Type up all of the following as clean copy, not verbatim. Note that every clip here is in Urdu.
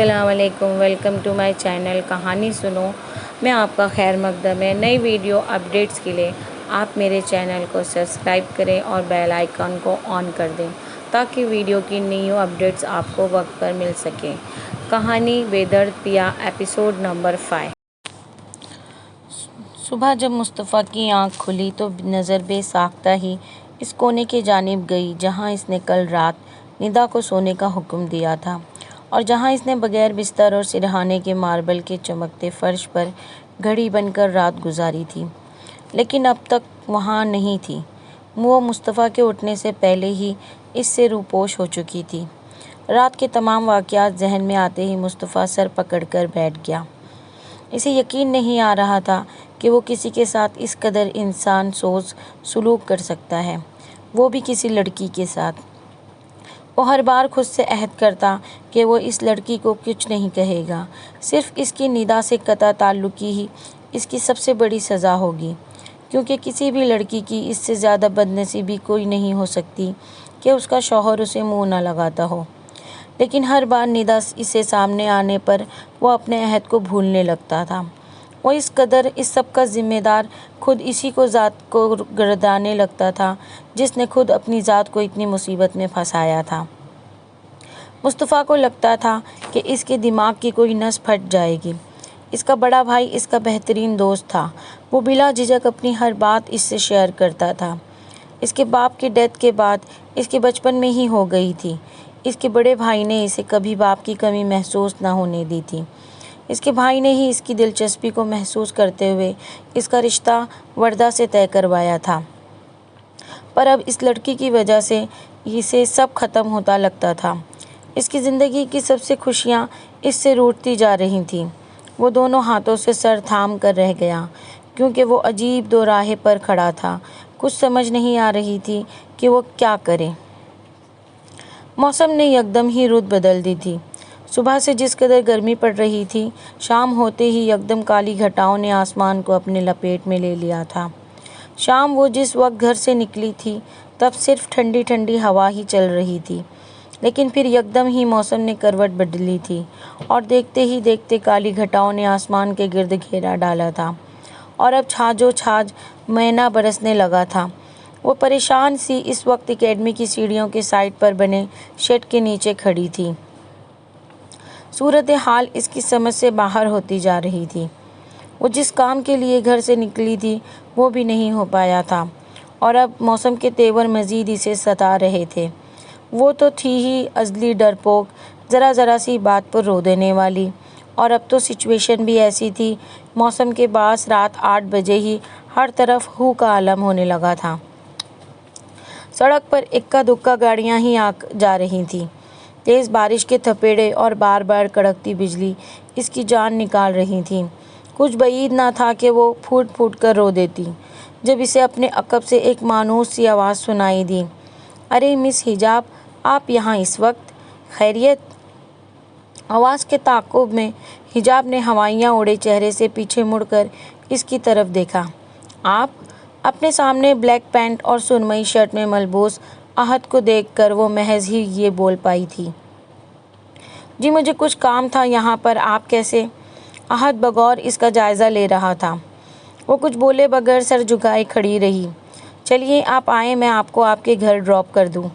السلام علیکم، ویلکم ٹو مائی چینل کہانی سنو۔ میں آپ کا خیر مقدم ہے۔ نئی ویڈیو اپڈیٹس کے لیے آپ میرے چینل کو سبسکرائب کریں اور بیل آئیکن کو آن کر دیں تاکہ ویڈیو کی نیو اپڈیٹس آپ کو وقت پر مل سکیں۔ کہانی بے درد پیا، ایپیسوڈ نمبر 5۔ صبح جب مصطفیٰ کی آنکھ کھلی تو نظر بے ساختہ ہی اس کونے کی جانب گئی جہاں اس نے کل رات ندا کو سونے کا حکم دیا تھا اور جہاں اس نے بغیر بستر اور سرہانے کے ماربل کے چمکتے فرش پر گھڑی بن کر رات گزاری تھی، لیکن اب تک وہاں نہیں تھی۔ وہ مصطفیٰ کے اٹھنے سے پہلے ہی اس سے روپوش ہو چکی تھی۔ رات کے تمام واقعات ذہن میں آتے ہی مصطفیٰ سر پکڑ کر بیٹھ گیا۔ اسے یقین نہیں آ رہا تھا کہ وہ کسی کے ساتھ اس قدر انسان سوز سلوک کر سکتا ہے، وہ بھی کسی لڑکی کے ساتھ۔ وہ ہر بار خود سے عہد کرتا کہ وہ اس لڑکی کو کچھ نہیں کہے گا، صرف اس کی ندا سے قطع تعلقی ہی اس کی سب سے بڑی سزا ہوگی، کیونکہ کسی بھی لڑکی کی اس سے زیادہ بد نصیبی کوئی نہیں ہو سکتی کہ اس کا شوہر اسے منہ نہ لگاتا ہو۔ لیکن ہر بار ندا اسے سامنے آنے پر وہ اپنے عہد کو بھولنے لگتا تھا۔ وہ اس قدر اس سب کا ذمہ دار خود اسی کو ذات کو گردانے لگتا تھا جس نے خود اپنی ذات کو اتنی مصیبت میں پھنسایا تھا۔ مصطفیٰ کو لگتا تھا کہ اس کے دماغ کی کوئی نس پھٹ جائے گی۔ اس کا بڑا بھائی اس کا بہترین دوست تھا، وہ بلا جھجک اپنی ہر بات اس سے شیئر کرتا تھا۔ اس کے باپ کی ڈیتھ کے بعد اس کے بچپن میں ہی ہو گئی تھی۔ اس کے بڑے بھائی نے اسے کبھی باپ کی کمی محسوس نہ ہونے دی تھی۔ اس کے بھائی نے ہی اس کی دلچسپی کو محسوس کرتے ہوئے اس کا رشتہ وردہ سے طے کروایا تھا، پر اب اس لڑکی کی وجہ سے اسے سب ختم ہوتا لگتا تھا۔ اس کی زندگی کی سب سے خوشیاں اس سے روٹتی جا رہی تھیں۔ وہ دونوں ہاتھوں سے سر تھام کر رہ گیا کیونکہ وہ عجیب دو راہے پر کھڑا تھا، کچھ سمجھ نہیں آ رہی تھی کہ وہ کیا کرے۔ موسم نے یکدم ہی رت بدل دی تھی۔ صبح سے جس قدر گرمی پڑ رہی تھی، شام ہوتے ہی یکدم کالی گھٹاؤں نے آسمان کو اپنے لپیٹ میں لے لیا تھا۔ شام وہ جس وقت گھر سے نکلی تھی تب صرف ٹھنڈی ٹھنڈی ہوا ہی چل رہی تھی، لیکن پھر یکدم ہی موسم نے کروٹ بدلی تھی اور دیکھتے ہی دیکھتے کالی گھٹاؤں نے آسمان کے گرد گھیرا ڈالا تھا اور اب چھاجو چھاج مینا برسنے لگا تھا۔ وہ پریشان سی اس وقت اکیڈمی کی سیڑھیوں کے سائڈ پر بنے شیڈ کے نیچے کھڑی تھی۔ صورتحال اس کی سمجھ سے باہر ہوتی جا رہی تھی۔ وہ جس کام کے لیے گھر سے نکلی تھی وہ بھی نہیں ہو پایا تھا اور اب موسم کے تیور مزید اسے ستا رہے تھے۔ وہ تو تھی ہی ازلی ڈرپوک، ذرا ذرا سی بات پر رو دینے والی، اور اب تو سچویشن بھی ایسی تھی، موسم کے باعث رات 8 بجے ہی ہر طرف ہو کا عالم ہونے لگا تھا۔ سڑک پر اکا دکا گاڑیاں ہی آ جا رہی تھیں۔ تیز بارش کے تھپیڑے اور بار بار کڑکتی بجلی اس کی جان نکال رہی تھیں۔ کچھ بعید نہ تھا کہ وہ پھوٹ پھوٹ کر رو دیتی جب اسے اپنے عقب سے ایک مانوس سی آواز سنائی دی، "ارے مس حجاب، آپ یہاں اس وقت؟ خیریت؟" آواز کے تعاقب میں حجاب نے ہوائیاں اڑے چہرے سے پیچھے مڑ کر اس کی طرف دیکھا۔ "آپ؟" اپنے سامنے بلیک پینٹ اور سرمئی شرٹ میں ملبوس احد کو دیکھ کر وہ محض ہی یہ بول پائی تھی، "جی مجھے کچھ کام تھا یہاں پر، آپ کیسے؟" احد بغور اس کا جائزہ لے رہا تھا۔ وہ کچھ بولے بغیر سر جھکائے کھڑی رہی۔ "چلیے آپ آئیں، میں آپ کو آپ کے گھر ڈراپ کر دوں۔"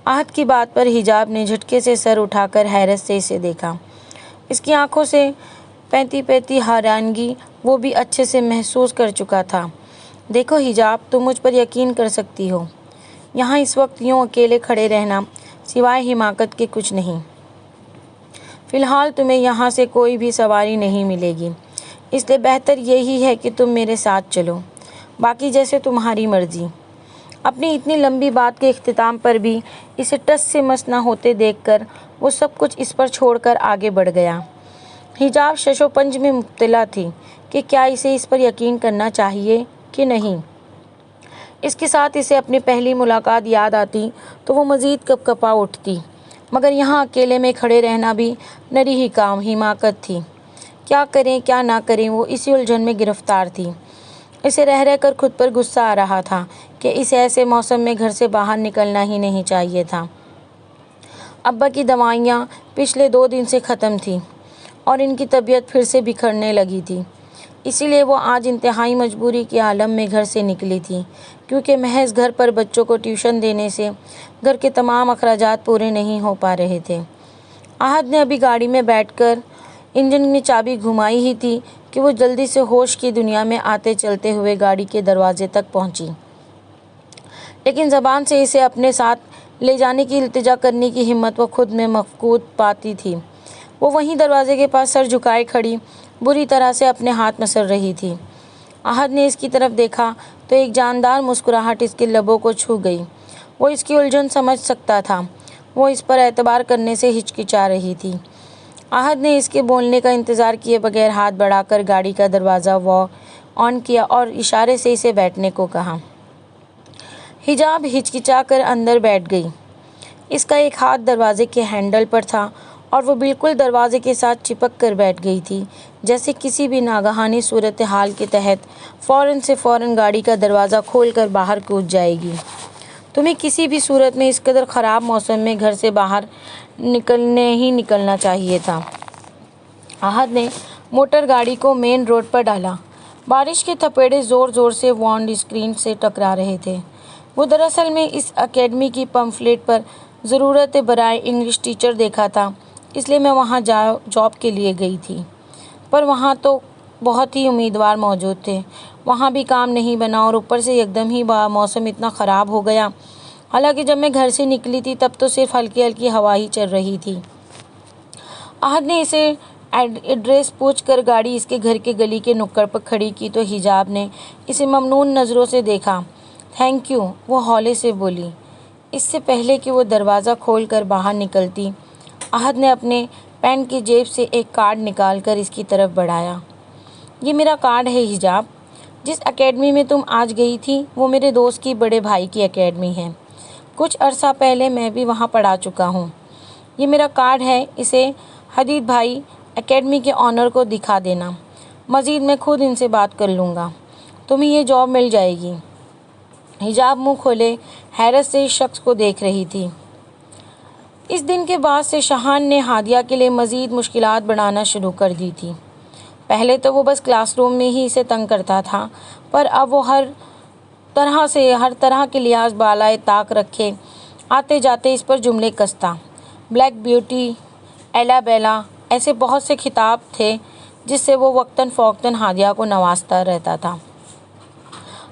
احد کی بات پر حجاب نے جھٹکے سے سر اٹھا کر حیرت سے اسے دیکھا۔ اس کی آنکھوں سے پینتی پینتی حیرانگی وہ بھی اچھے سے محسوس کر چکا تھا۔ "دیکھو حجاب، تم مجھ پر یقین کر سکتی ہو، یہاں اس وقت یوں اکیلے کھڑے رہنا سوائے حماقت کے کچھ نہیں۔ فی الحال تمہیں یہاں سے کوئی بھی سواری نہیں ملے گی، اس لیے بہتر یہی ہے کہ تم میرے ساتھ چلو، باقی جیسے تمہاری مرضی۔" اپنی اتنی لمبی بات کے اختتام پر بھی اسے ٹس سے مس نہ ہوتے دیکھ کر وہ سب کچھ اس پر چھوڑ کر آگے بڑھ گیا۔ حجاب شش و پنج میں مبتلا تھی کہ کیا اسے اس پر یقین کرنا چاہیے کہ نہیں۔ اس کے ساتھ اسے اپنی پہلی ملاقات یاد آتی تو وہ مزید کپکپا اٹھتی، مگر یہاں اکیلے میں کھڑے رہنا بھی نری ہی کام حماقت تھی۔ کیا کریں کیا نہ کریں، وہ اسی الجھن میں گرفتار تھی۔ اسے رہ رہ کر خود پر غصہ آ رہا تھا کہ اسے ایسے موسم میں گھر سے باہر نکلنا ہی نہیں چاہیے تھا۔ ابا کی دوائیاں پچھلے 2 دن سے ختم تھیں اور ان کی طبیعت پھر سے بکھرنے لگی تھی، اسی لیے وہ آج انتہائی مجبوری کے عالم میں گھر سے نکلی تھی، کیونکہ محض گھر پر بچوں کو ٹیوشن دینے سے گھر کے تمام اخراجات پورے نہیں ہو پا رہے تھے۔ احد نے ابھی گاڑی میں بیٹھ کر انجن میں چابی گھمائی ہی تھی کہ وہ جلدی سے ہوش کی دنیا میں آتے چلتے ہوئے گاڑی کے دروازے تک پہنچی، لیکن زبان سے اسے اپنے ساتھ لے جانے کی التجا کرنے کی ہمت وہ خود میں مفقود پاتی تھی۔ وہ وہیں دروازے کے پاس سر جھکائے کھڑی بری طرح سے اپنے ہاتھ مسل رہی تھی۔ احد نے اس کی طرف دیکھا تو ایک جاندار مسکراہٹ اس کے لبوں کو چھو گئی۔ وہ اس کی الجھن سمجھ سکتا تھا، وہ اس پر اعتبار کرنے سے ہچکچا رہی تھی۔ احد نے اس کے بولنے کا انتظار کیے بغیر ہاتھ بڑھا کر گاڑی کا دروازہ آن کیا اور اشارے سے اسے بیٹھنے کو کہا۔ حجاب ہچکچا کر اندر بیٹھ گئی۔ اس کا ایک ہاتھ دروازے کے ہینڈل پر تھا اور وہ بالکل دروازے کے ساتھ چپک کر بیٹھ گئی تھی، جیسے کسی بھی ناگہانی صورتحال کے تحت فوراً گاڑی کا دروازہ کھول کر باہر کود جائے گی۔ تمہیں کسی بھی صورت میں اس قدر خراب موسم میں گھر سے باہر نکلنا چاہیے تھا۔ احد نے موٹر گاڑی کو مین روڈ پر ڈالا۔ بارش کے تھپیڑے زور زور سے ونڈ اسکرین سے ٹکرا رہے تھے۔ وہ دراصل میں اس اکیڈمی کی پمفلٹ پر ضرورت برائے انگلش ٹیچر دیکھا تھا، اس لیے میں وہاں جاب کے لیے گئی تھی، پر وہاں تو بہت ہی امیدوار موجود تھے۔ وہاں بھی کام نہیں بنا اور اوپر سے یکدم ہی موسم اتنا خراب ہو گیا۔ حالانکہ جب میں گھر سے نکلی تھی تب تو صرف ہلکی ہلکی ہوا ہی چل رہی تھی۔ احد نے اسے ایڈریس پوچھ کر گاڑی اس کے گھر کے گلی کے نکڑ پر کھڑی کی تو حجاب نے اسے ممنون نظروں سے دیکھا۔ تھینک یو، وہ ہولے سے بولی۔ اس سے پہلے کہ وہ دروازہ کھول کر باہر نکلتی، احد نے اپنے پینٹ کی جیب سے ایک کارڈ نکال کر اس کی طرف بڑھایا۔ یہ میرا کارڈ ہے حجاب، جس اکیڈمی میں تم آج گئی تھی وہ میرے دوست کی بڑے بھائی کی اکیڈمی ہے۔ کچھ عرصہ پہلے میں بھی وہاں پڑھا چکا ہوں۔ یہ میرا کارڈ ہے، اسے حدید بھائی اکیڈمی کے آنر کو دکھا دینا۔ مزید میں خود ان سے بات کر لوں گا، تمہیں یہ جاب مل جائے گی۔ حجاب منہ کھولے حیرت سے اس شخص کو دیکھ رہی تھی۔ اس دن کے بعد سے شاہان نے ہادیہ کے لیے مزید مشکلات بڑھانا شروع کر دی تھی۔ پہلے تو وہ بس کلاس روم میں ہی اسے تنگ کرتا تھا، پر اب وہ ہر طرح کے لحاظ بالائے طاق رکھے آتے جاتے اس پر جملے کستا۔ بلیک بیوٹی، ایلا بیلا، ایسے بہت سے خطاب تھے جس سے وہ وقتاً فوقتاً ہادیہ کو نوازتا رہتا تھا۔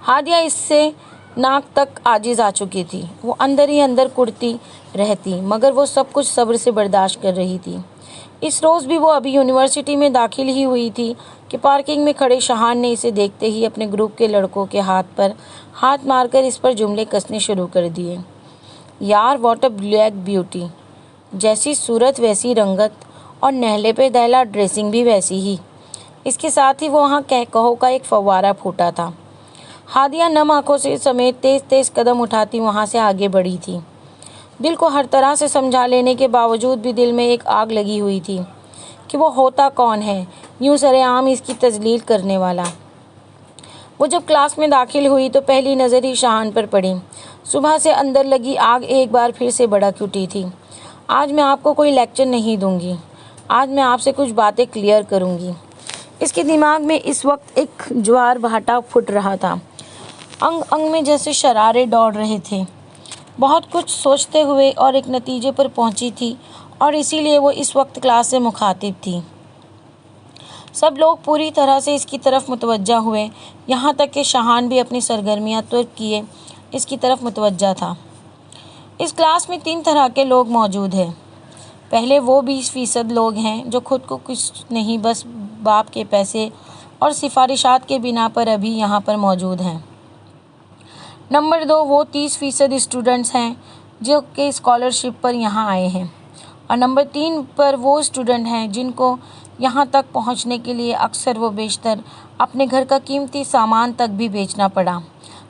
ہادیہ اس سے ناک تک عاجز آ چکی تھی۔ وہ اندر ہی اندر کڑتی رہتی، مگر وہ سب کچھ صبر سے برداشت کر رہی تھی۔ اس روز بھی وہ ابھی یونیورسٹی میں داخل ہی ہوئی تھی کہ پارکنگ میں کھڑے شاہان نے اسے دیکھتے ہی اپنے گروپ کے لڑکوں کے ہاتھ پر ہاتھ مار کر اس پر جملے کسنے شروع کر دیے۔ یار واٹ اے بلیک بیوٹی، جیسی صورت ویسی رنگت اور نہلے پہ دہلا ڈریسنگ بھی ویسی ہی۔ اس کے ساتھ ہی وہاں کہو کا ایک فوارہ پھوٹا تھا۔ ہادیہ نم آنکھوں سے سمیت تیز تیز قدم اٹھاتی وہاں سے آگے بڑھی تھی۔ دل کو ہر طرح سے سمجھا لینے کے باوجود بھی دل میں ایک آگ لگی ہوئی تھی کہ وہ ہوتا کون ہے یوں سرے عام اس کی تذلیل کرنے والا۔ وہ جب کلاس میں داخل ہوئی تو پہلی نظر ہی شاہان پر پڑی۔ صبح سے اندر لگی آگ ایک بار پھر سے بھڑک اٹھی تھی۔ آج میں آپ کو کوئی لیکچر نہیں دوں گی، آج میں آپ سے کچھ باتیں کلیئر کروں گی۔ اس کے دماغ میں اس وقت ایک جوار بھاٹا پھٹ رہا تھا، انگ انگ میں جیسے شرارے دوڑ رہے تھے۔ بہت کچھ سوچتے ہوئے اور ایک نتیجے پر پہنچی تھی اور اسی لیے وہ اس وقت کلاس سے مخاطب تھی۔ سب لوگ پوری طرح سے اس کی طرف متوجہ ہوئے، یہاں تک کہ شاہان بھی اپنی سرگرمیاں ترک کیے اس کی طرف متوجہ تھا۔ اس کلاس میں 3 طرح کے لوگ موجود ہیں۔ پہلے وہ 20% لوگ ہیں جو خود کو کچھ نہیں بس باپ کے پیسے اور سفارشات کے بنا پر ابھی یہاں پر موجود ہیں۔ نمبر 2 وہ 30% اسٹوڈنٹس ہیں جو کہ اسکالرشپ پر یہاں آئے ہیں، اور نمبر 3 پر وہ اسٹوڈنٹ ہیں جن کو یہاں تک پہنچنے کے لیے اکثر و بیشتر اپنے گھر کا قیمتی سامان تک بھی بیچنا پڑا،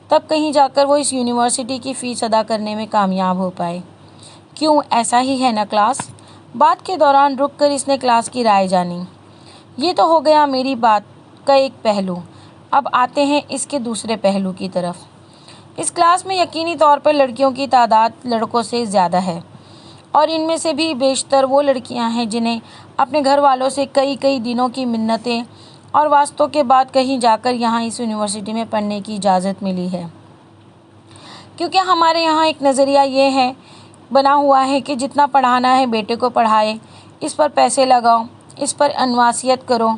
تب کہیں جا کر وہ اس یونیورسٹی کی فیس ادا کرنے میں کامیاب ہو پائے۔ کیوں، ایسا ہی ہے نا کلاس؟ بات کے دوران رک کر اس نے کلاس کی رائے جانی۔ یہ تو ہو گیا میری بات کا ایک پہلو، اب آتے ہیں اس کے دوسرے پہلو کی طرف۔ اس کلاس میں یقینی طور پر لڑکیوں کی تعداد لڑکوں سے زیادہ ہے، اور ان میں سے بھی بیشتر وہ لڑکیاں ہیں جنہیں اپنے گھر والوں سے کئی دنوں کی منتیں اور واسطوں کے بعد کہیں جا کر یہاں اس یونیورسٹی میں پڑھنے کی اجازت ملی ہے۔ کیونکہ ہمارے یہاں ایک نظریہ یہ ہے بنا ہوا ہے کہ جتنا پڑھانا ہے بیٹے کو پڑھائے، اس پر پیسے لگاؤ، اس پر انواسیت کرو،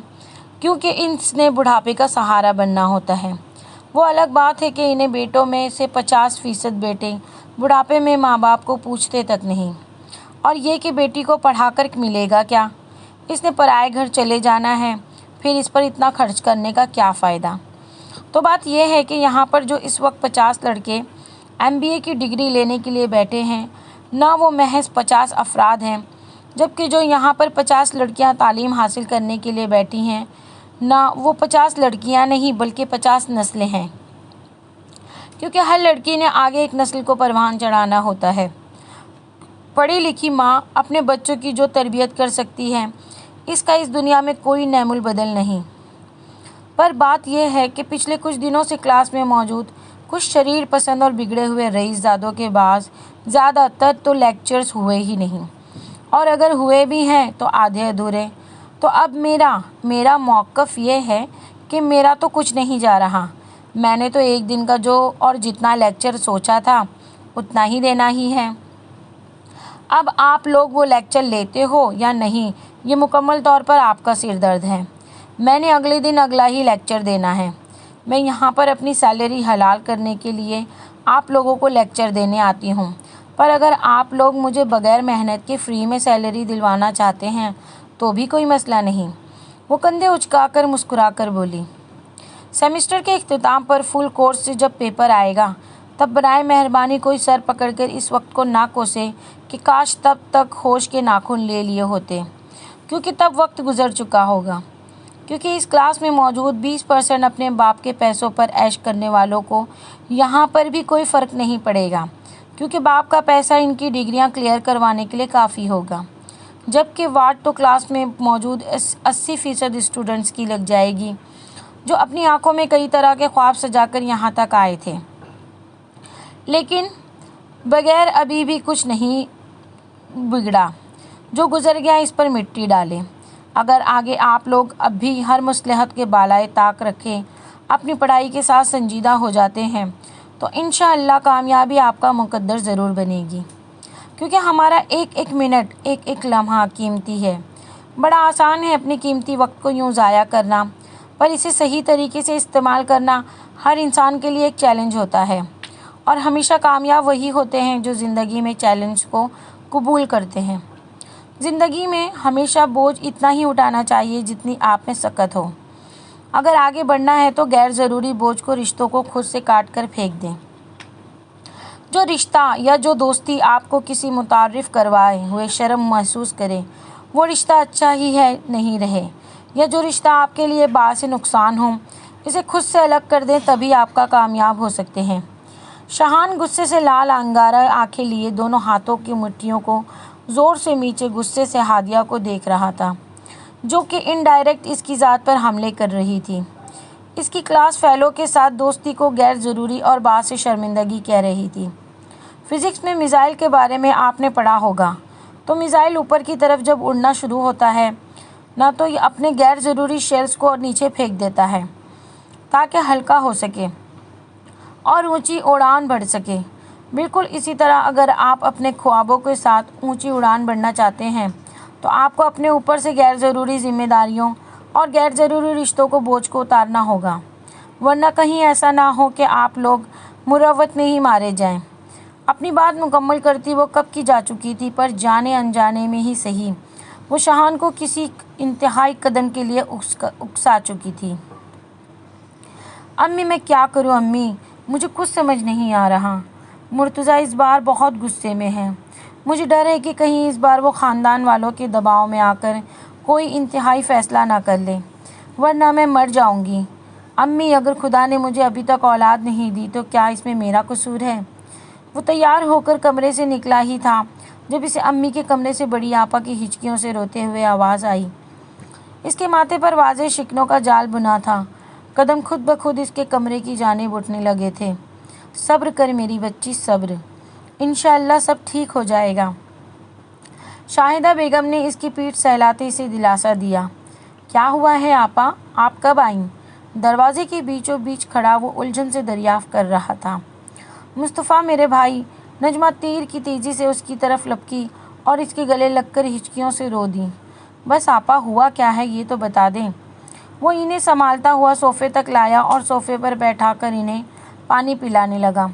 کیونکہ اس نے بڑھاپے کا سہارا بننا ہوتا ہے۔ وہ الگ بات ہے کہ انہیں بیٹوں میں سے 50% بیٹے بڑھاپے میں ماں باپ کو پوچھتے تک نہیں، اور یہ کہ بیٹی کو پڑھا کر ملے گا کیا، اس نے پرائے گھر چلے جانا ہے، پھر اس پر اتنا خرچ کرنے کا کیا فائدہ۔ تو بات یہ ہے کہ یہاں پر جو اس وقت 50 لڑکے MBA کی ڈگری لینے کے لیے بیٹھے ہیں، نہ وہ محض 50 افراد ہیں، جبکہ جو یہاں پر 50 لڑکیاں تعلیم حاصل کرنے کے لیے بیٹھی ہیں، نہ وہ 50 لڑکیاں نہیں بلکہ 50 نسلیں ہیں، کیونکہ ہر لڑکی نے آگے ایک نسل کو پروان چڑھانا ہوتا ہے۔ پڑھی لکھی ماں اپنے بچوں کی جو تربیت کر سکتی ہے، اس کا اس دنیا میں کوئی نعم البدل نہیں۔ پر بات یہ ہے کہ پچھلے کچھ دنوں سے کلاس میں موجود کچھ شریر پسند اور بگڑے ہوئے رئیس زادوں کے بعض زیادہ تر تو لیکچرز ہوئے ہی نہیں، اور اگر ہوئے بھی ہیں تو آدھے ادھورے۔ تو اب میرا موقف یہ ہے کہ میرا تو کچھ نہیں جا رہا، میں نے تو ایک دن کا جو اور جتنا لیکچر سوچا تھا اتنا ہی دینا ہی ہے۔ اب آپ لوگ وہ لیکچر لیتے ہو یا نہیں، یہ مکمل طور پر آپ کا سر درد ہے۔ میں نے اگلے دن اگلا ہی لیکچر دینا ہے۔ میں یہاں پر اپنی سیلری حلال کرنے کے لیے آپ لوگوں کو لیکچر دینے آتی ہوں، پر اگر آپ لوگ مجھے بغیر محنت کے فری میں سیلری دلوانا چاہتے ہیں تو بھی کوئی مسئلہ نہیں۔ وہ کندھے اچکا کر مسکرا کر بولی۔ سیمسٹر کے اختتام پر فل کورس سے جب پیپر آئے گا تب برائے مہربانی کوئی سر پکڑ کر اس وقت کو نہ کوسے کہ کاش تب تک ہوش کے ناخن لے لیے ہوتے، کیونکہ تب وقت گزر چکا ہوگا۔ کیونکہ اس کلاس میں موجود 20% اپنے باپ کے پیسوں پر عیش کرنے والوں کو یہاں پر بھی کوئی فرق نہیں پڑے گا، کیونکہ باپ کا پیسہ ان کی ڈگریاں کلیئر کروانے کے لیے کافی ہوگا، جبکہ واٹ تو کلاس میں موجود 80% اسٹوڈنٹس کی لگ جائے گی، جو اپنی آنکھوں میں کئی طرح کے خواب سجا کر یہاں تک آئے تھے، لیکن بغیر ابھی بھی کچھ نہیں بگڑا۔ جو گزر گیا اس پر مٹی ڈالیں۔ اگر آگے آپ لوگ اب بھی ہر مصلحت کے بالائے طاق رکھے اپنی پڑھائی کے ساتھ سنجیدہ ہو جاتے ہیں تو انشاءاللہ کامیابی آپ کا مقدر ضرور بنے گی، کیونکہ ہمارا ایک منٹ ایک لمحہ قیمتی ہے۔ بڑا آسان ہے اپنے قیمتی وقت کو یوں ضائع کرنا، پر اسے صحیح طریقے سے استعمال کرنا ہر انسان کے لیے ایک چیلنج ہوتا ہے، اور ہمیشہ کامیاب وہی ہوتے ہیں جو زندگی میں چیلنج کو قبول کرتے ہیں۔ زندگی میں ہمیشہ بوجھ اتنا ہی اٹھانا چاہیے جتنی آپ میں سکت ہو۔ اگر آگے بڑھنا ہے تو غیر ضروری بوجھ کو رشتوں کو خود سے کاٹ کر پھینک دیں۔ جو رشتہ یا جو دوستی آپ کو کسی متعارف کروائے ہوئے شرم محسوس کرے، وہ رشتہ اچھا ہی ہے نہیں رہے، یا جو رشتہ آپ کے لیے باعث نقصان ہو، اسے خود سے الگ کر دیں، تبھی آپ کا کامیاب ہو سکتے ہیں۔ شاہان غصے سے لال انگارہ آنکھیں لیے دونوں ہاتھوں کی مٹھیوں کو زور سے میچے غصے سے ہادیہ کو دیکھ رہا تھا، جو کہ انڈائریکٹ اس کی ذات پر حملے کر رہی تھی۔ اس کی کلاس فیلو کے ساتھ دوستی کو غیر ضروری اور باعث شرمندگی کہہ رہی تھی۔ فزکس میں میزائل کے بارے میں آپ نے پڑھا ہوگا، تو میزائل اوپر کی طرف جب اڑنا شروع ہوتا ہے نہ تو یہ اپنے غیر ضروری شیلز کو نیچے پھینک دیتا ہے تاکہ ہلکا ہو سکے اور اونچی اڑان بھر سکے۔ بالکل اسی طرح اگر آپ اپنے خوابوں کے ساتھ اونچی اڑان بھرنا چاہتے ہیں تو آپ کو اپنے اوپر سے غیر ضروری ذمہ داریوں اور غیر ضروری رشتوں کو بوجھ کو اتارنا ہوگا، ورنہ کہیں ایسا نہ ہو کہ آپ لوگ مروت میں ہی مارے جائیں۔ اپنی بات مکمل کرتی وہ کب کی جا چکی تھی، پر جانے انجانے میں ہی صحیح وہ شاہان کو کسی انتہائی قدم کے لیے اکسا چکی تھی۔ امی میں کیا کروں امی، مجھے کچھ سمجھ نہیں آ رہا۔ مرتضیٰ اس بار بہت غصے میں ہے، مجھے ڈر ہے کہ کہیں اس بار وہ خاندان والوں کے دباؤ میں آ کر کوئی انتہائی فیصلہ نہ کر لے، ورنہ میں مر جاؤں گی۔ امی اگر خدا نے مجھے ابھی تک اولاد نہیں دی تو کیا اس میں میرا قصور ہے؟ وہ تیار ہو کر کمرے سے نکلا ہی تھا جب اسے امی کے کمرے سے بڑی آپا کی ہچکیوں سے روتے ہوئے آواز آئی۔ اس کے ماتھے پر واضح شکنوں کا جال بنا تھا، قدم خود بخود اس کے کمرے کی جانب اٹھنے لگے تھے۔ صبر کر میری بچی، صبر، انشاءاللہ سب ٹھیک ہو جائے گا۔ شاہدہ بیگم نے اس کی پیٹھ سہلاتے اسے دلاسا دیا۔ کیا ہوا ہے آپا، آپ کب آئیں؟ دروازے کے بیچوں بیچ کھڑا وہ الجھن سے دریافت کر رہا تھا۔ مصطفیٰ میرے بھائی، نجمہ تیر کی تیزی سے اس کی طرف لپکی اور اس کے گلے لگ کر ہچکیوں سے رو دی۔ بس آپا، ہوا کیا ہے یہ تو بتا دیں۔ وہ انہیں سنبھالتا ہوا صوفے تک لایا اور صوفے پر بیٹھا کر انہیں پانی پلانے لگا۔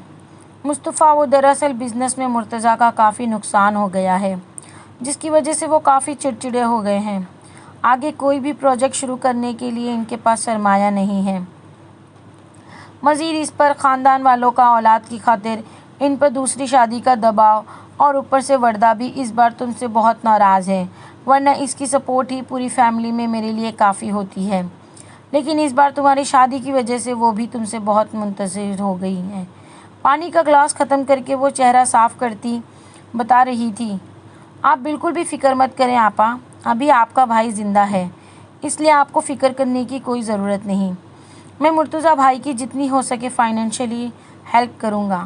مصطفیٰ، وہ دراصل بزنس میں مرتضیٰ کا کافی نقصان ہو گیا ہے، جس کی وجہ سے وہ کافی چڑچڑے ہو گئے ہیں۔ آگے کوئی بھی پروجیکٹ شروع کرنے کے لیے ان کے پاس سرمایہ نہیں ہے۔ مزید اس پر خاندان والوں کا اولاد کی خاطر ان پر دوسری شادی کا دباؤ، اور اوپر سے وردہ بھی اس بار تم سے بہت ناراض ہے، ورنہ اس کی سپورٹ ہی پوری فیملی میں میرے لیے کافی ہوتی ہے۔ لیکن اس بار تمہاری شادی کی وجہ سے وہ بھی تم سے بہت منتظر ہو گئی ہے۔ پانی کا گلاس ختم کر کے وہ چہرہ صاف کرتی بتا رہی تھی۔ آپ بالکل بھی فکر مت کریں آپا، ابھی آپ کا بھائی زندہ ہے، اس لیے آپ کو فکر کرنے کی کوئی ضرورت نہیں۔ میں مرتضیٰ بھائی کی جتنی ہو سکے فائنینشلی ہیلپ کروں گا،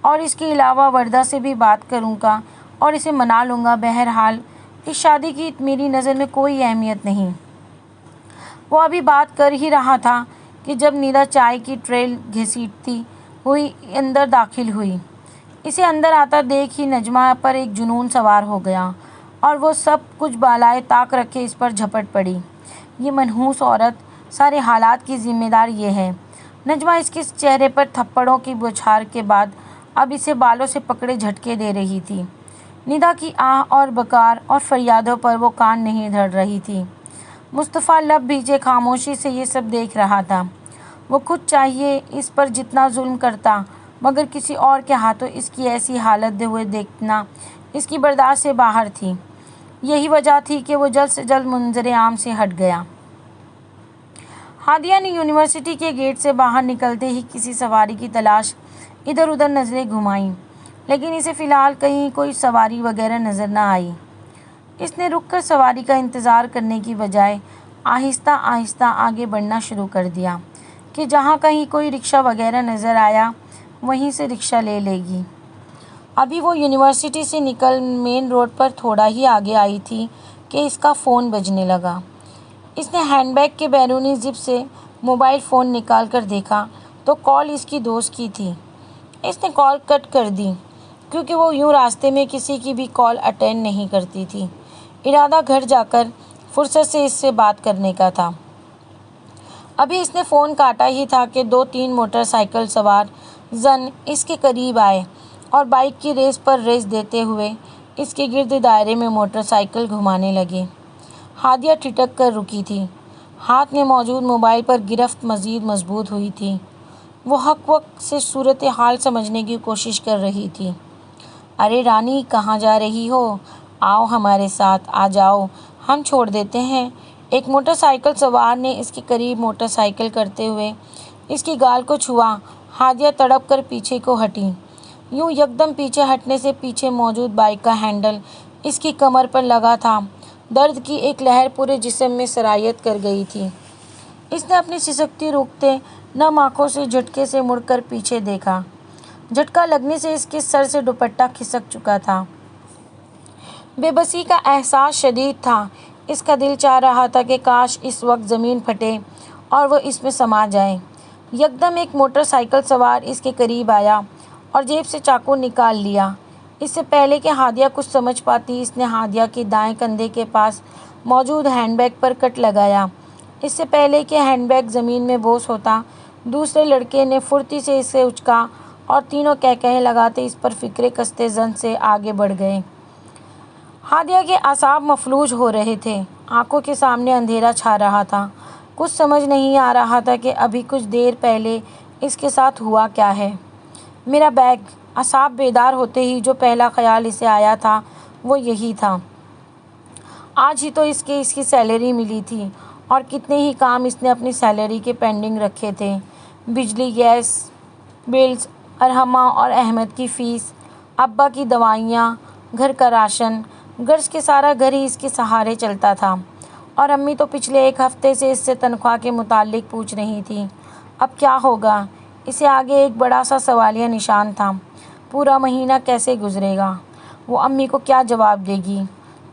اور اس کے علاوہ وردہ سے بھی بات کروں گا اور اسے منا لوں گا۔ بہرحال اس شادی کی میری نظر میں کوئی اہمیت نہیں۔ وہ ابھی بات کر ہی رہا تھا کہ جب نیدا چائے کی ٹرے گھسیٹتی ہوئی اندر داخل ہوئی۔ اسے اندر آتا دیکھ ہی نجمہ پر ایک جنون سوار ہو گیا اور وہ سب کچھ بالائے طاق رکھے اس پر جھپٹ پڑی۔ یہ منحوس عورت، سارے حالات کی ذمہ دار یہ ہے۔ نجمہ اس کے چہرے پر تھپڑوں کی بوچھار کے بعد اب اسے بالوں سے پکڑے جھٹکے دے رہی تھی۔ نیدا کی آہ اور بکار اور فریادوں پر وہ کان نہیں دھر رہی تھی۔ مصطفیٰ لب بھیجے خاموشی سے یہ سب دیکھ رہا تھا۔ وہ خود چاہیے اس پر جتنا ظلم کرتا، مگر کسی اور کے ہاتھوں اس کی ایسی حالت ہوئے دیکھنا اس کی برداشت سے باہر تھی۔ یہی وجہ تھی کہ وہ جلد سے جلد منظر عام سے ہٹ گیا۔ ہادیہ نے یونیورسٹی کے گیٹ سے باہر نکلتے ہی کسی سواری کی تلاش ادھر ادھر نظریں گھمائیں، لیکن اسے فی الحال کہیں کوئی سواری وغیرہ نظر نہ آئی۔ اس نے رک کر سواری کا انتظار کرنے کی بجائے آہستہ آہستہ آگے بڑھنا شروع کر دیا کہ جہاں کہیں کوئی رکشہ وغیرہ نظر آیا وہیں سے رکشہ لے لے گی۔ ابھی وہ یونیورسٹی سے نکل مین روڈ پر تھوڑا ہی آگے آئی تھی کہ اس کا فون بجنے لگا۔ اس نے ہینڈ بیگ کے بیرونی زپ سے موبائل فون نکال کر دیکھا تو کال اس کی دوست کی تھی۔ اس نے کال کٹ کر دی کیونکہ وہ یوں راستے میں کسی کی بھی کال اٹینڈ نہیں کرتی تھی۔ ارادہ گھر جا کر فرصت سے اس سے بات کرنے کا تھا۔ ابھی اس نے فون کاٹا ہی تھا کہ 2-3 موٹر سائیکل سوار زن اس کے قریب آئے اور بائک کی ریس پر ریس دیتے ہوئے اس کے گرد دائرے میں موٹر سائیکل گھمانے لگے۔ ہادیہ ٹھٹک کر رکی تھی۔ ہاتھ میں موجود موبائل پر گرفت مزید مضبوط ہوئی تھی۔ وہ حق وقت سے صورتحال سمجھنے کی کوشش کر رہی تھی۔ ارے رانی، کہاں جا رہی ہو؟ آؤ ہمارے ساتھ، آ جاؤ، ہم چھوڑ دیتے ہیں۔ ایک موٹر سائیکل سوار نے اس کے قریب موٹر سائیکل کرتے ہوئے اس کی گال کو چھوا۔ ہادیہ تڑپ کر پیچھے کو ہٹی۔ یوں یکدم پیچھے ہٹنے سے پیچھے موجود بائک کا ہینڈل اس کی کمر پر لگا تھا۔ درد کی ایک لہر پورے جسم میں سرایت کر گئی تھی۔ اس نے اپنی سسکتی روکتے نم آنکھوں سے جھٹکے سے مڑ کر پیچھے دیکھا۔ جھٹکا لگنے سے اس کے سر سے دوپٹہ کھسک چکا تھا۔ بے بسی کا احساس شدید تھا۔ اس کا دل چاہ رہا تھا کہ کاش اس وقت زمین پھٹے اور وہ اس میں سما جائے۔ یکدم ایک موٹر سائیکل سوار اس کے قریب آیا اور جیب سے چاقو نکال لیا۔ اس سے پہلے کہ ہادیہ کچھ سمجھ پاتی، اس نے ہادیہ کے دائیں کندھے کے پاس موجود ہینڈ بیگ پر کٹ لگایا۔ اس سے پہلے کہ ہینڈ بیگ زمین میں بوس ہوتا، دوسرے لڑکے نے پھرتی سے اسے اچکا اور تینوں کہکہے لگاتے اس پر فکرے کستے زن سے آگے بڑھ گئے۔ ہادیہ کے اعصاب مفلوج ہو رہے تھے۔ آنکھوں کے سامنے اندھیرا چھا رہا تھا۔ کچھ سمجھ نہیں آ رہا تھا کہ ابھی کچھ دیر پہلے اس کے ساتھ ہوا کیا ہے۔ میرا بیگ! اعصاب بیدار ہوتے ہی جو پہلا خیال اسے آیا تھا وہ یہی تھا۔ آج ہی تو اس کی سیلری ملی تھی اور کتنے ہی کام اس نے اپنی سیلری کے پینڈنگ رکھے تھے۔ بجلی، گیس بلز، ارحمہ اور احمد کی فیس، ابا کی دوائیاں، گھر کا راشن، غرض کہ سارا گھر ہی اس کے سہارے چلتا تھا، اور امی تو پچھلے 1 ہفتے سے اس سے تنخواہ کے متعلق پوچھ رہی تھی۔ اب کیا ہوگا؟ اسے آگے ایک بڑا سا سوالیہ نشان تھا۔ پورا مہینہ کیسے گزرے گا؟ وہ امی کو کیا جواب دے گی؟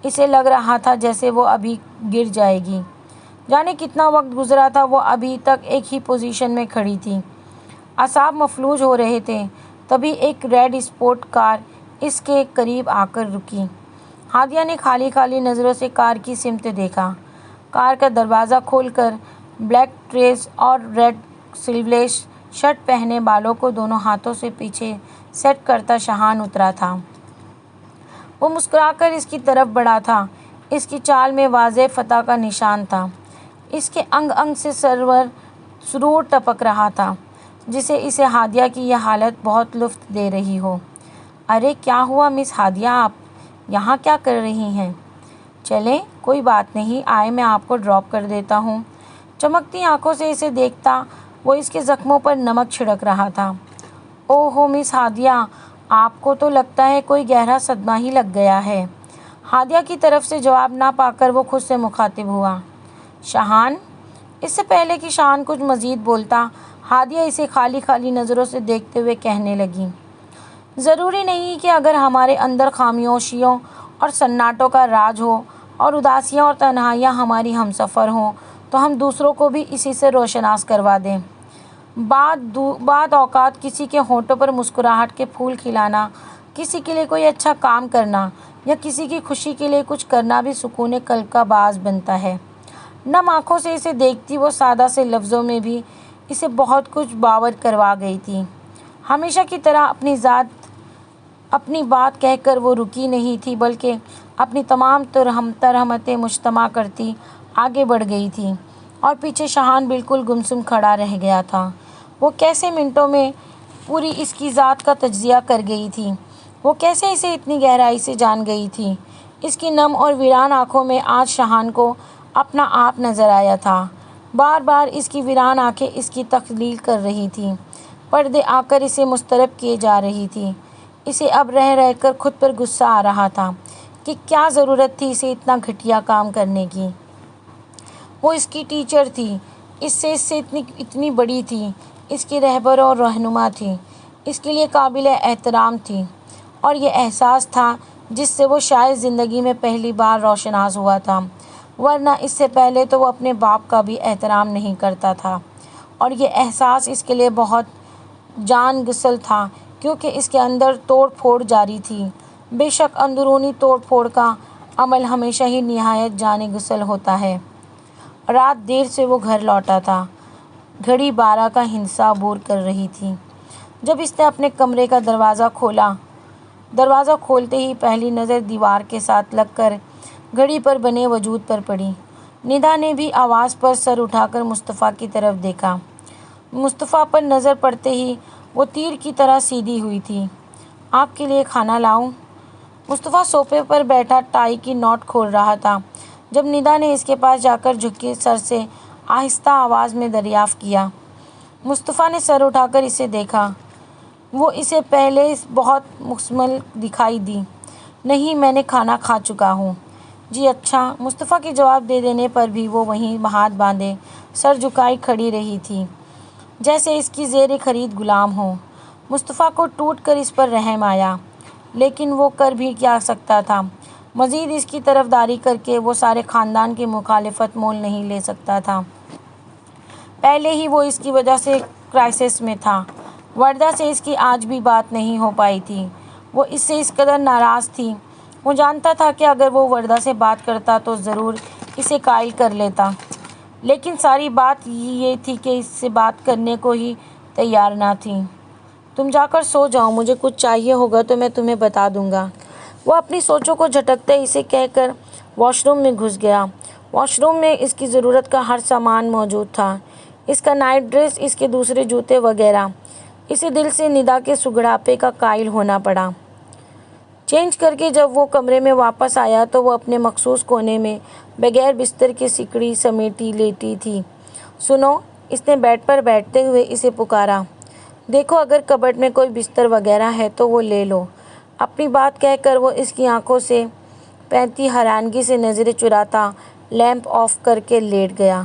اسے لگ رہا تھا جیسے وہ ابھی گر جائے گی۔ جانے کتنا وقت گزرا تھا، وہ ابھی تک ایک ہی پوزیشن میں کھڑی تھی۔ اعصاب مفلوج ہو رہے تھے۔ تبھی ایک ریڈ اسپورٹ کار اس کے قریب آ کر رکی۔ ہادیہ نے خالی خالی نظروں سے کار کی سمت دیکھا۔ کار کا دروازہ کھول کر بلیک ڈریس اور ریڈ سلیولیس شرٹ پہنے، بالوں کو دونوں ہاتھوں سے پیچھے سیٹ کرتا شاہان اترا تھا۔ وہ مسکرا کر اس کی طرف بڑھا تھا۔ اس کی چال میں واضح فتح کا نشان تھا۔ اس کے انگ انگ سے سرور ٹپک رہا تھا، جسے اسے ہادیہ کی یہ حالت بہت لطف دے رہی ہو۔ ارے کیا ہوا مس ہادیہ، آپ یہاں کیا کر رہی ہیں؟ چلیں کوئی بات نہیں، آئے میں آپ کو ڈراپ کر دیتا ہوں۔ چمکتی آنکھوں سے اسے دیکھتا وہ اس کے زخموں پر نمک چھڑک رہا تھا۔ اوہ ہو مس ہادیہ، آپ کو تو لگتا ہے کوئی گہرا صدمہ ہی لگ گیا ہے۔ ہادیہ کی طرف سے جواب نہ پا کر وہ خود سے مخاطب ہوا۔ شاہان؟ اس سے پہلے کہ شاہان کچھ مزید بولتا، ہادیہ اسے خالی خالی نظروں سے دیکھتے ہوئے کہنے لگی، ضروری نہیں کہ اگر ہمارے اندر خاموشیوں اور سناٹوں کا راج ہو اور اداسیاں اور تنہائیاں ہماری ہمسفر ہوں تو ہم دوسروں کو بھی اسی سے روشناس کروا دیں۔ بعد اوقات کسی کے ہونٹوں پر مسکراہٹ کے پھول کھلانا، کسی کے لیے کوئی اچھا کام کرنا یا کسی کی خوشی کے لیے کچھ کرنا بھی سکون قلب کا باعث بنتا ہے۔ نم آنکھوں سے اسے دیکھتی وہ سادہ سے لفظوں میں بھی اسے بہت کچھ باور کروا گئی تھی۔ ہمیشہ کی طرح اپنی بات کہہ کر وہ رکی نہیں تھی، بلکہ اپنی تمام ترہمتیں مجتمع کرتی آگے بڑھ گئی تھی، اور پیچھے شاہان بالکل گمسم کھڑا رہ گیا تھا۔ وہ کیسے منٹوں میں پوری اس کی ذات کا تجزیہ کر گئی تھی، وہ کیسے اسے اتنی گہرائی سے جان گئی تھی۔ اس کی نم اور ویران آنکھوں میں آج شاہان کو اپنا آپ نظر آیا تھا۔ بار بار اس کی ویران آنکھیں اس کی تخلیل کر رہی تھیں، پردے آ کر اسے مضطرب کیے جا رہی تھی۔ اسے اب رہ رہ کر خود پر غصہ آ رہا تھا کہ کیا ضرورت تھی اسے اتنا گھٹیا کام کرنے کی۔ وہ اس کی ٹیچر تھی، اس سے اتنی بڑی تھی، اس کی رہبر اور رہنما تھی، اس کے لیے قابل احترام تھی، اور یہ احساس تھا جس سے وہ شاید زندگی میں پہلی بار روشناس ہوا تھا، ورنہ اس سے پہلے تو وہ اپنے باپ کا بھی احترام نہیں کرتا تھا۔ اور یہ احساس اس کے لیے بہت جان گسل تھا، کیونکہ اس کے اندر توڑ پھوڑ جاری تھی۔ بے شک اندرونی توڑ پھوڑ کا عمل ہمیشہ ہی نہایت جان گسل ہوتا ہے۔ رات دیر سے وہ گھر لوٹا تھا۔ گھڑی 12 کا ہندسہ عبور کر رہی تھی جب اس نے اپنے کمرے کا دروازہ کھولا۔ دروازہ کھولتے ہی پہلی نظر دیوار کے ساتھ لگ کر گھڑی پر بنے وجود پر پڑی۔ ندا نے بھی آواز پر سر اٹھا کر مصطفیٰ کی طرف دیکھا۔ مصطفیٰ پر نظر پڑتے ہی وہ تیر کی طرح سیدھی ہوئی تھی۔ آپ کے لیے کھانا لاؤں؟ مصطفیٰ صوفے پر بیٹھا ٹائی کی نوٹ کھول رہا تھا جب ندا نے اس کے پاس جا کر جھکے سر سے آہستہ آواز میں دریافت کیا۔ مصطفیٰ نے سر اٹھا کر اسے دیکھا۔ وہ اسے پہلے بہت مکمل دکھائی دی۔ نہیں، میں نے کھانا کھا چکا ہوں۔ جی اچھا۔ مصطفیٰ کے جواب دے دینے پر بھی وہ وہیں ہاتھ باندھے سر جھکائی کھڑی رہی تھی، جیسے اس کی زیر خرید غلام ہو۔ مصطفیٰ کو ٹوٹ کر اس پر رحم آیا، لیکن وہ کر بھی کیا سکتا تھا؟ مزید اس کی طرفداری کر کے وہ سارے خاندان کی مخالفت مول نہیں لے سکتا تھا۔ پہلے ہی وہ اس کی وجہ سے کرائسس میں تھا۔ وردہ سے اس کی آج بھی بات نہیں ہو پائی تھی۔ وہ اس سے اس قدر ناراض تھی۔ وہ جانتا تھا کہ اگر وہ وردہ سے بات کرتا تو ضرور اسے قائل کر لیتا، لیکن ساری بات یہ تھی کہ اس سے بات کرنے کو ہی تیار نہ تھی۔ تم جا کر سو جاؤ، مجھے کچھ چاہیے ہوگا تو میں تمہیں بتا دوں گا۔ وہ اپنی سوچوں کو جھٹکتے اسے کہہ کر واش روم میں گھس گیا۔ واش روم میں اس کی ضرورت کا ہر سامان موجود تھا، اس کا نائٹ ڈریس، اس کے دوسرے جوتے وغیرہ۔ اسے دل سے ندا کے سگڑاپے کا قائل ہونا پڑا۔ چینج کر کے جب وہ کمرے میں واپس آیا تو وہ اپنے مخصوص کونے میں بغیر بستر کے سیکڑی سمیٹی لیٹی تھی۔ سنو، اس نے بیڈ پر بیٹھتے ہوئے اسے پکارا۔ دیکھو اگر کبرڈ میں کوئی بستر وغیرہ ہے تو وہ لے لو۔ اپنی بات کہہ کر وہ اس کی آنکھوں سے پینتی حیرانگی سے نظریں چراتا لیمپ آف کر کے لیٹ گیا۔